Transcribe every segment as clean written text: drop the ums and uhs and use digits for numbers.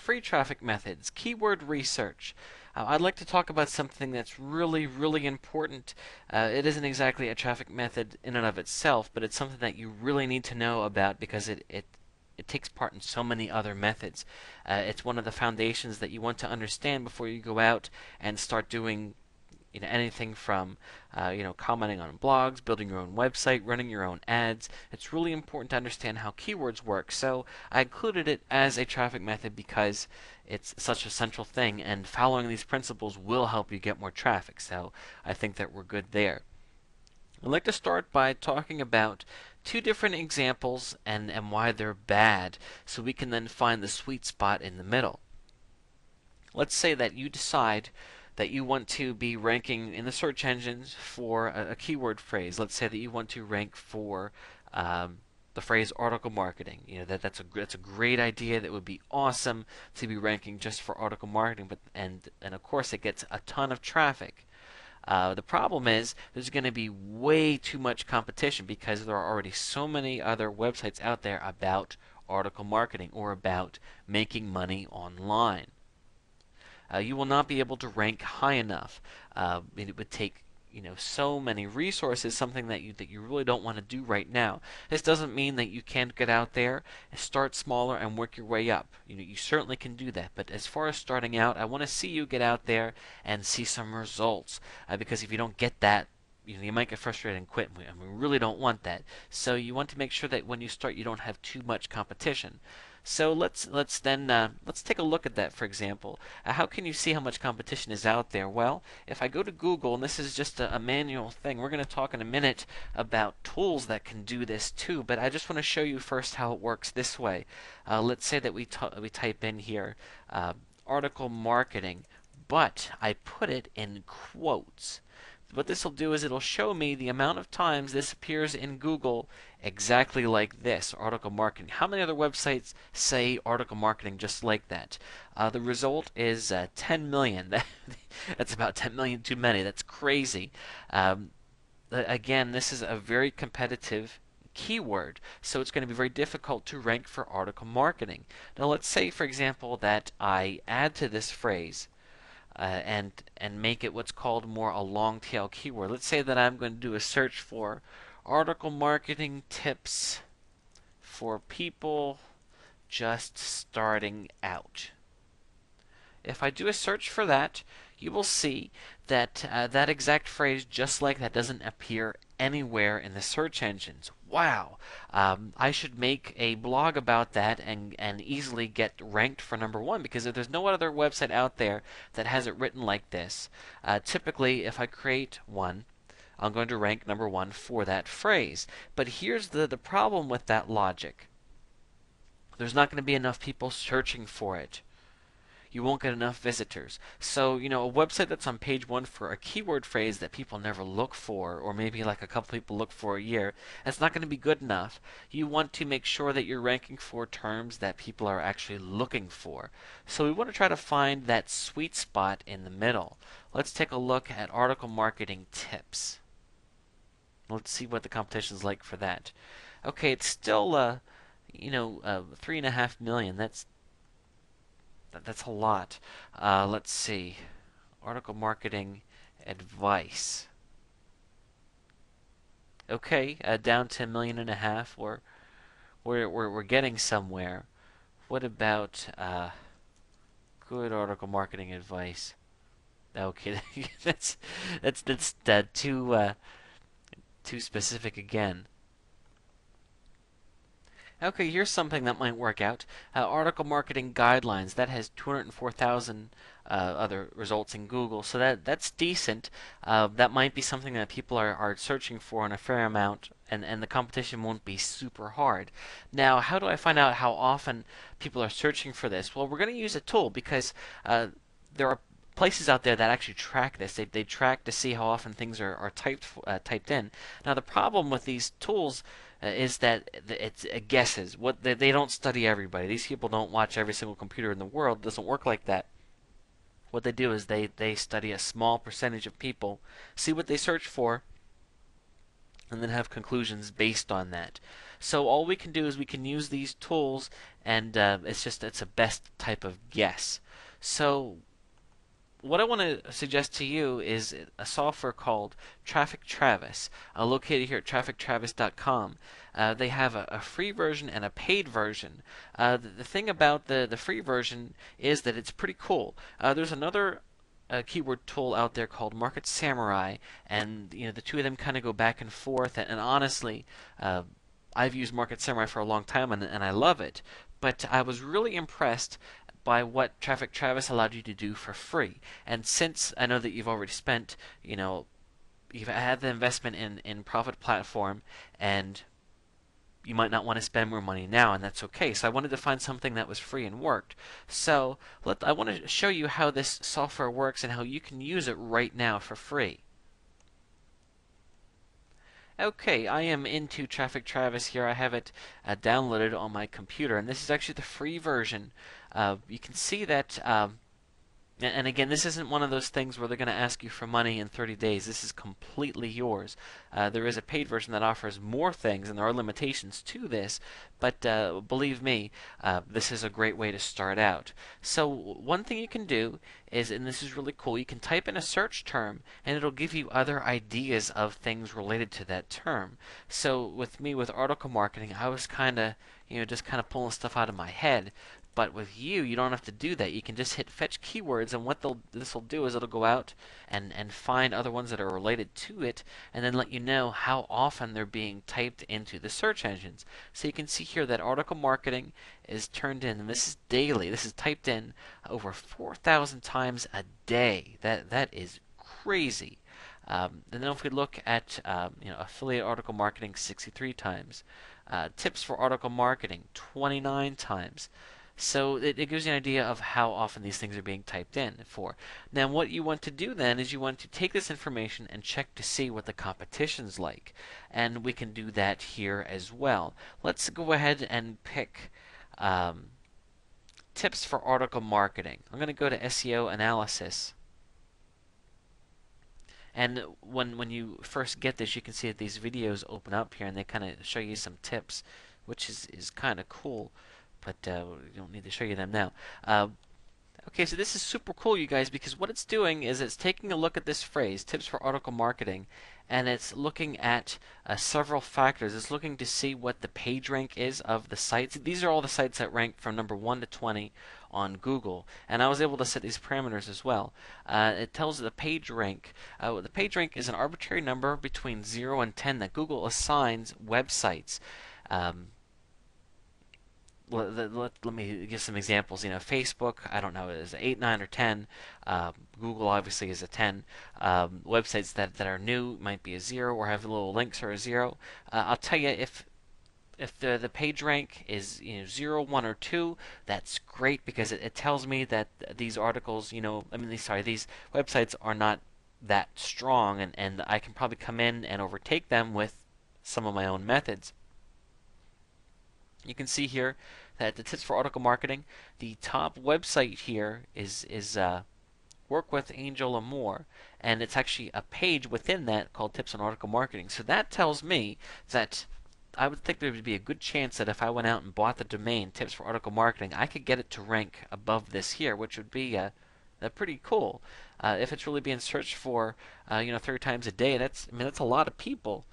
free traffic methods, keyword research. I'd like to talk about something that's really important. It isn't exactly a traffic method in and of itself, but it's something that you really need to know about because it takes part in so many other methods. It's one of the foundations that you want to understand before you go out and start doing anything from commenting on blogs, building your own website, running your own ads. It's really important to understand how keywords work. So I included it as a traffic method because it's such a central thing, and following these principles will help you get more traffic. So I think that we're good there. I'd like to start by talking about two different examples and why they're bad, so we can then find the sweet spot in the middle. Let's say that you decide that you want to be ranking in the search engines for a keyword phrase. Let's say that you want to rank for the phrase article marketing. That's a great idea. That would be awesome to be ranking just for article marketing. But and of course it gets a ton of traffic. The problem is there's going to be way too much competition because there are already so many other websites out there about article marketing or about making money online. You will not be able to rank high enough. It would take so many resources, something that you really don't want to do right now. This doesn't mean that you can't get out there and start smaller and work your way up. You certainly can do that. But as far as starting out, I want to see you get out there and see some results. Because if you don't get that, you might get frustrated and quit. And we really don't want that. So you want to make sure that when you start, you don't have too much competition. So let's take a look at that. For example, how can you see how much competition is out there? Well, if I go to Google, and this is just a manual thing, we're going to talk in a minute about tools that can do this too. But I just want to show you first how it works this way. Let's say that we type in here article marketing, but I put it in quotes. What this will do is it'll show me the amount of times this appears in Google exactly like this, article marketing. How many other websites say article marketing just like that? The result is 10 million. That's about 10 million too many. That's crazy. Again, this is a very competitive keyword, so it's going to be very difficult to rank for article marketing. Now let's say, for example, that I add to this phrase and make it what's called more a long tail keyword. Let's say that I'm going to do a search for article marketing tips for people just starting out. If I do a search for that, you will see that that exact phrase, just like that, doesn't appear anywhere in the search engines. Wow! I should make a blog about that and easily get ranked for #1 because if there's no other website out there that has it written like this, typically if I create one, I'm going to rank #1 for that phrase. But here's the problem with that logic. There's not going to be enough people searching for it. You won't get enough visitors. So, a website that's on page 1 for a keyword phrase that people never look for, or maybe like a couple people look for a year, that's not going to be good enough. You want to make sure that you're ranking for terms that people are actually looking for. So we want to try to find that sweet spot in the middle. Let's take a look at article marketing tips. Let's see what the competition is like for that. Okay, it's still 3.5 million. That's a lot. Let's see. Article marketing advice. Okay, down to 1.5 million. We're getting somewhere. What about good article marketing advice? Okay, that's too specific again. Okay, here's something that might work out. Article marketing guidelines. That has 204,000 other results in Google, so that's decent. That might be something that people are searching for in a fair amount, and the competition won't be super hard. Now, how do I find out how often people are searching for this? Well, we're going to use a tool because there are places out there that actually track this. They track to see how often things are typed in. Now, the problem with these tools is that it's guesses. What they don't study everybody. These people don't watch every single computer in the world. It doesn't work like that. What they do is they study a small percentage of people, see what they search for, and then have conclusions based on that. So all we can do is we can use these tools, and it's a best type of guess. So what I want to suggest to you is a software called Traffic Travis, located here at traffictravis.com. They have a free version and a paid version. The thing about the free version is that it's pretty cool. There's another keyword tool out there called Market Samurai, and the two of them kind of go back and forth. And honestly, I've used Market Samurai for a long time, and I love it. But I was really impressed by what Traffic Travis allowed you to do for free. And since I know that you've already spent, you've had the investment in Profit Platform, and you might not want to spend more money now, and that's okay. So I wanted to find something that was free and worked. So I want to show you how this software works and how you can use it right now for free. Okay, I am into Traffic Travis here. I have it downloaded on my computer, and this is actually the free version. You can see that and again, this isn't one of those things where they're going to ask you for money in 30 days. This is completely yours. There is a paid version that offers more things, and there are limitations to this, but believe me, this is a great way to start out. So one thing you can do is, and this is really cool, you can type in a search term, and it'll give you other ideas of things related to that term. So with me, with article marketing, I was kind of, just kind of pulling stuff out of my head. But with you don't have to do that. You can just hit fetch keywords, and what this will do is it'll go out and find other ones that are related to it, and then let you know how often they're being typed into the search engines. So you can see here that article marketing is turned in, and this is daily. This is typed in over 4,000 times a day. That is crazy. And then if we look at affiliate article marketing 63 times, tips for article marketing 29 times. So it gives you an idea of how often these things are being typed in for. Now what you want to do then is you want to take this information and check to see what the competition's like. And we can do that here as well. Let's go ahead and pick tips for article marketing. I'm going to go to SEO analysis. And when you first get this, you can see that these videos open up here, and they kind of show you some tips, which is kind of cool. But we don't need to show you them now. Okay, so this is super cool, you guys, because what it's doing is it's taking a look at this phrase, tips for article marketing, and it's looking at several factors. It's looking to see what the page rank is of the sites. These are all the sites that rank from number 1 to 20 on Google, and I was able to set these parameters as well. It tells the page rank. The page rank is an arbitrary number between 0 and 10 that Google assigns websites. Let me give some examples. Facebook, I don't know, is 8, 9, or 10. Google obviously is a 10. Websites that are new might be a 0 or have little links or a 0. I'll tell you, if the page rank is 0, 1, or 2, that's great because it tells me that these articles, these websites are not that strong, and I can probably come in and overtake them with some of my own methods. You can see here that the tips for article marketing, the top website here is Work with Angel Amore, and it's actually a page within that called Tips on Article Marketing. So that tells me that I would think there would be a good chance that if I went out and bought the domain Tips for Article Marketing, I could get it to rank above this here, which would be pretty cool. If it's really being searched for, 30 times a day, that's a lot of people.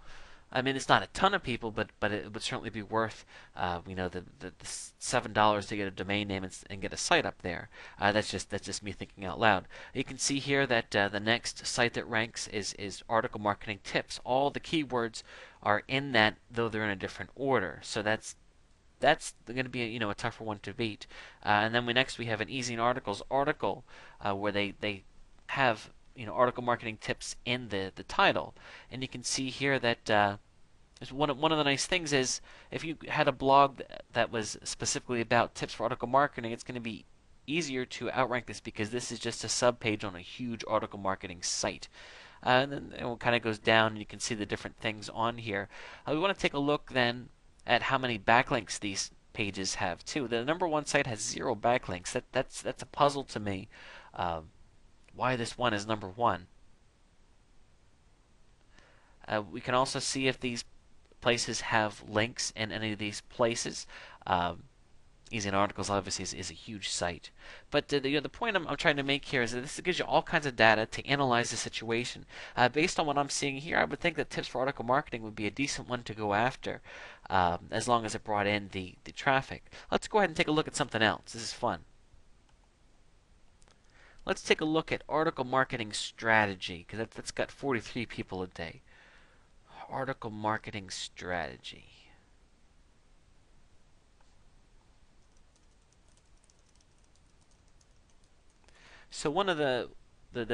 It's not a ton of people, but it would certainly be worth, the $7 to get a domain name and get a site up there. That's just me thinking out loud. You can see here that the next site that ranks is article marketing tips. All the keywords are in that, though they're in a different order. So that's going to be a tougher one to beat. And then next we have an Easy in Articles article where they have article marketing tips in the title, and you can see here that one of the nice things is if you had a blog that was specifically about tips for article marketing, it's going to be easier to outrank this because this is just a subpage on a huge article marketing site. And then it kind of goes down, and you can see the different things on here. We want to take a look then at how many backlinks these pages have too. The number 1 site has 0 backlinks. That's a puzzle to me. Why this one is number 1. We can also see if these places have links in any of these places. Easy in Articles obviously is a huge site. But the point I'm trying to make here is that this gives you all kinds of data to analyze the situation. Based on what I'm seeing here, I would think that Tips for Article Marketing would be a decent one to go after, as long as it brought in the traffic. Let's go ahead and take a look at something else. This is fun. Let's take a look at Article Marketing Strategy, because that's got 43 people a day. Article Marketing Strategy. So one of the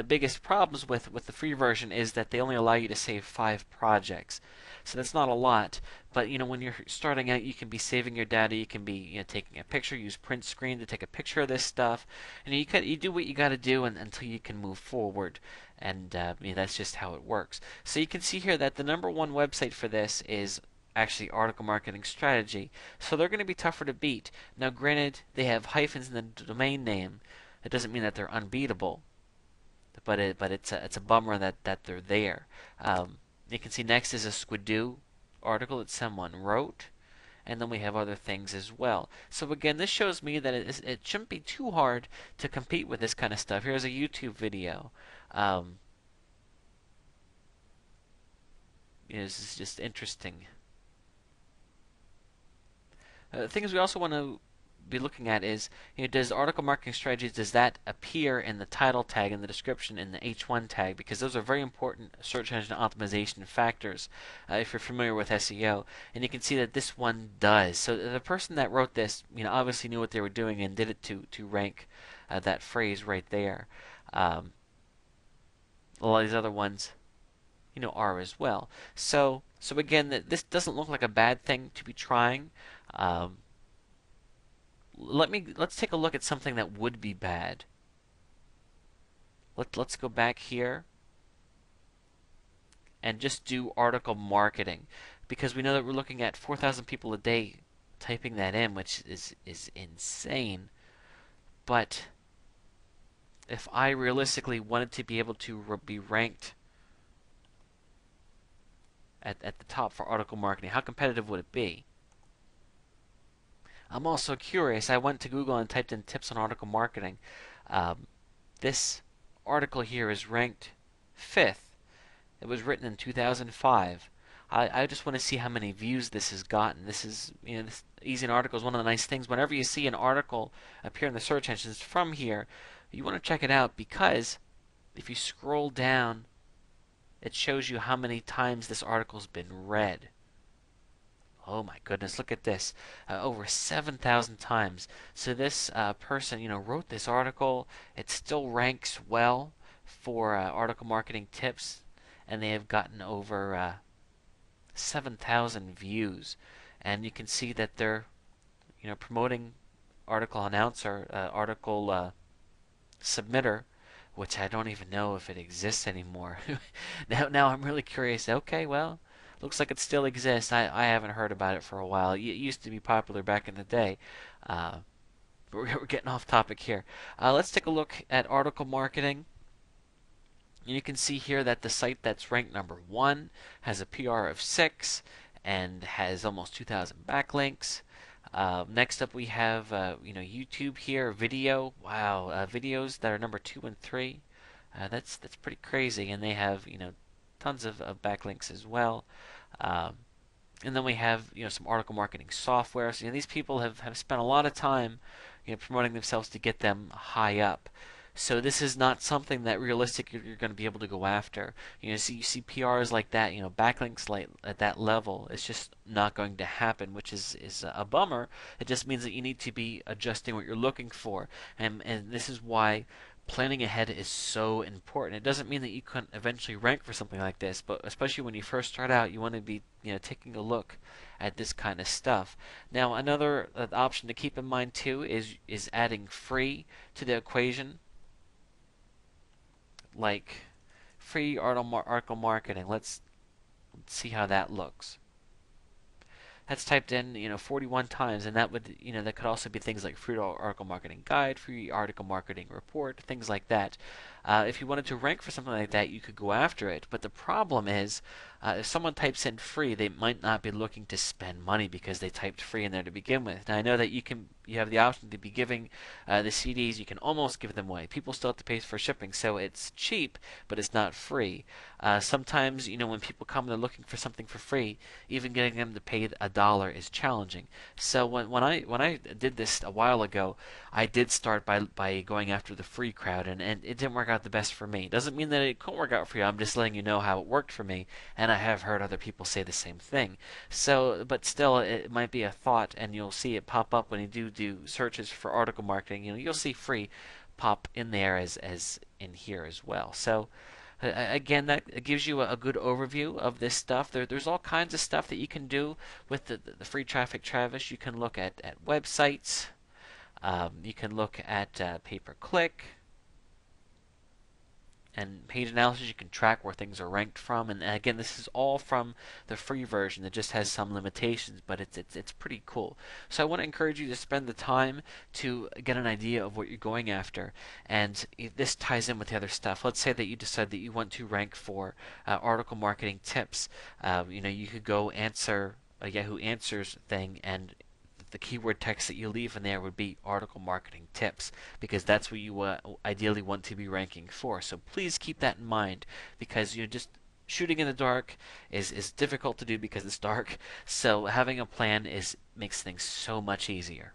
biggest problems with the free version is that they only allow you to save 5 projects. So that's not a lot, but when you're starting out, you can be saving your data. You can be taking a picture, use print screen to take a picture of this stuff, and you do what you got to do until you can move forward, and that's just how it works. So you can see here that the #1 website for this is actually Article Marketing Strategy. So they're going to be tougher to beat. Now, granted, they have hyphens in the domain name. It doesn't mean that they're unbeatable, but it's a bummer that they're there. You can see next is a Squidoo article that someone wrote, and then we have other things as well. So again, this shows me that it shouldn't be too hard to compete with this kind of stuff. Here's a YouTube video. This is just interesting. Things we also want to be looking at is, does Article Marketing Strategies, does that appear in the title tag, in the description, in the H1 tag? Because those are very important search engine optimization factors if you're familiar with SEO. And you can see that this one does. So the person that wrote this, obviously knew what they were doing and did it to rank that phrase right there. A lot of these other ones, are as well. So again, this doesn't look like a bad thing to be trying. Let's take a look at something that would be bad. Let's go back here and just do article marketing, because we know that we're looking at 4,000 people a day typing that in, which is insane. But if I realistically wanted to be able to be ranked at the top for article marketing, how competitive would it be? I'm also curious. I went to Google and typed in tips on article marketing. This article here is ranked 5th. It was written in 2005. I just want to see how many views this has gotten. This is, this Easy in Article is one of the nice things. Whenever you see an article appear in the search engines from here, you want to check it out, because if you scroll down, it shows you how many times this article's been read. Oh my goodness, look at this. Over 7,000 times. So this person, wrote this article. It still ranks well for article marketing tips, and they have gotten over 7,000 views. And you can see that they're, promoting article announcer, article submitter, which I don't even know if it exists anymore. Now I'm really curious. Okay, well, looks like it still exists. I haven't heard about it for a while. It used to be popular back in the day. But we're getting off topic here. Let's take a look at article marketing. You can see here that the site that's ranked #1 has a PR of 6 and has almost 2,000 backlinks. Next up we have YouTube here, video. Wow, videos that are #2 and 3. That's pretty crazy, and they have tons of backlinks as well. And then we have some article marketing software. So these people have spent a lot of time promoting themselves to get them high up. So this is not something that realistic you're going to be able to go after. You see PRs like that, backlinks like at that level. It's just not going to happen, which is a bummer. It just means that you need to be adjusting what you're looking for, and this is why planning ahead is so important. It doesn't mean that you couldn't eventually rank for something like this, but especially when you first start out, you want to be taking a look at this kind of stuff. Now, another option to keep in mind too is adding free to the equation, like free article marketing. Let's see how that looks. That's typed in 41 times, and that would that could also be things like free article marketing guide, free article marketing report, things like that. If you wanted to rank for something like that, you could go after it, but the problem is If someone types in free, they might not be looking to spend money because they typed free in there to begin with. Now I know that you have the option to be giving the CDs. You can almost give them away. People still have to pay for shipping, so it's cheap, but it's not free. Sometimes, when people come, they're looking for something for free. Even getting them to pay $1 is challenging. So when I did this a while ago, I did start by going after the free crowd, and it didn't work out the best for me. Doesn't mean that it couldn't work out for you. I'm just letting you know how it worked for me, and I have heard other people say the same thing. So, but still, it might be a thought, and you'll see it pop up when you do searches for article marketing. You'll see free pop in there as in here as well. So again, that gives you a good overview of this stuff. There's all kinds of stuff that you can do with the free traffic Travis. You can look at websites. You can look at pay-per-click and page analysis. You can track where things are ranked from. And again, this is all from the free version. It just has some limitations, but it's pretty cool. So I want to encourage you to spend the time to get an idea of what you're going after. And this ties in with the other stuff. Let's say that you decide that you want to rank for article marketing tips. You could go answer a Yahoo Answers thing, and the keyword text that you leave in there would be article marketing tips, because that's what you ideally want to be ranking for. So please keep that in mind, because just shooting in the dark is difficult to do because it's dark. So having a plan makes things so much easier.